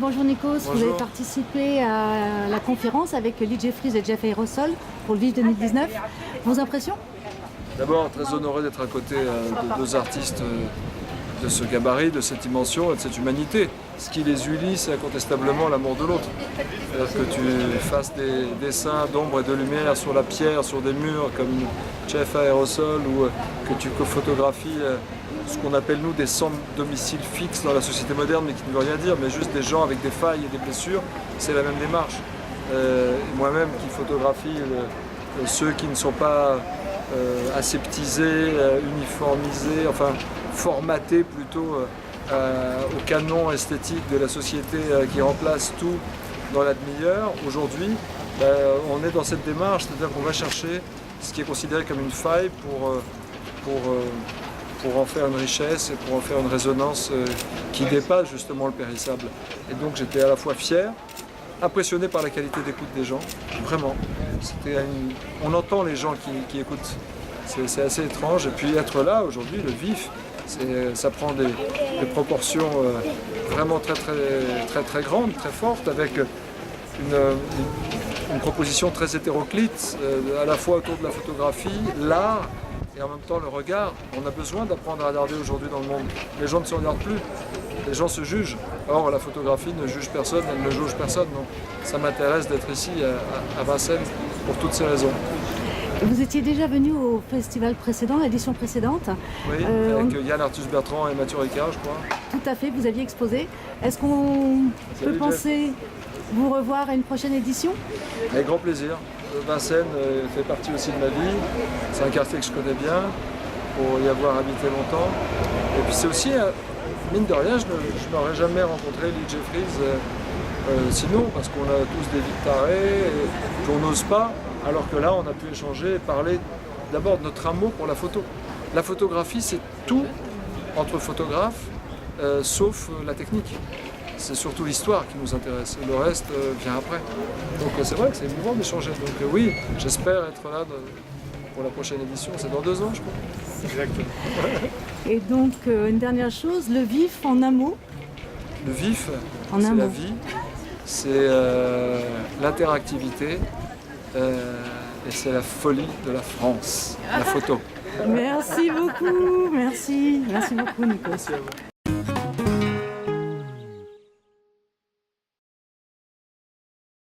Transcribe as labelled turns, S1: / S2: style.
S1: bonjour Nikos.
S2: Bonjour.
S1: Vous avez participé à la conférence avec Lee Jeffries et Jeff Aerosol pour le VIF 2019. Vos impressions?
S2: D'abord, très honoré d'être à côté de deux artistes de ce gabarit, de cette dimension et de cette humanité. Ce qui les unit, c'est incontestablement l'amour de l'autre. C'est-à-dire que tu fasses des dessins d'ombre et de lumière sur la pierre, sur des murs, comme Jeff Aerosol, ou que tu photographies ce qu'on appelle nous des sans domicile fixe dans la société moderne, mais qui ne veut rien dire, mais juste des gens avec des failles et des blessures, c'est la même démarche. Moi-même qui photographie ceux qui ne sont pas aseptisés, uniformisés, enfin formatés plutôt au canon esthétique de la société qui remplace tout dans la demi-heure. Aujourd'hui, on est dans cette démarche, c'est-à-dire qu'on va chercher ce qui est considéré comme une faille pour en faire une richesse et pour en faire une résonance qui dépasse justement le périssable. Et donc j'étais à la fois fier, impressionné par la qualité d'écoute des gens, vraiment. On entend les gens qui écoutent, c'est assez étrange. Et puis être là aujourd'hui, le VIF, ça prend des proportions vraiment très grandes, très fortes, avec une proposition très hétéroclite, à la fois autour de la photographie, l'art, et en même temps le regard. On a besoin d'apprendre à regarder aujourd'hui dans le monde. Les gens ne se regardent plus, les gens se jugent. Or la photographie ne juge personne, elle ne jauge personne. Donc ça m'intéresse d'être ici à Vincennes pour toutes ces raisons.
S1: Vous étiez déjà venu au festival précédent, l'édition précédente.
S2: Oui, avec Yann Arthus Bertrand et Mathieu Ricard, je crois.
S1: Tout à fait, vous aviez exposé. Est-ce qu'on peut penser vous revoir à une prochaine édition?
S2: Avec grand plaisir. Vincennes fait partie aussi de ma vie. C'est un quartier que je connais bien, pour y avoir habité longtemps. Et puis c'est aussi, mine de rien, je n'aurais jamais rencontré Lee Jeffries sinon, parce qu'on a tous des vies tarées, et qu'on n'ose pas, alors que là on a pu échanger et parler d'abord de notre amour pour la photo. La photographie, c'est tout entre photographes, sauf la technique. C'est surtout l'histoire qui nous intéresse, et le reste vient après. Donc c'est vrai que c'est émouvant d'échanger. Donc oui, j'espère être là pour la prochaine édition, c'est dans 2 ans je crois.
S3: Exactement.
S1: Et donc une dernière chose, le VIF en un mot?
S2: Le VIF,
S1: c'est
S2: la vie, c'est l'interactivité et c'est la folie de la France, la photo.
S1: Merci beaucoup, merci beaucoup Nikos.
S2: Merci à vous.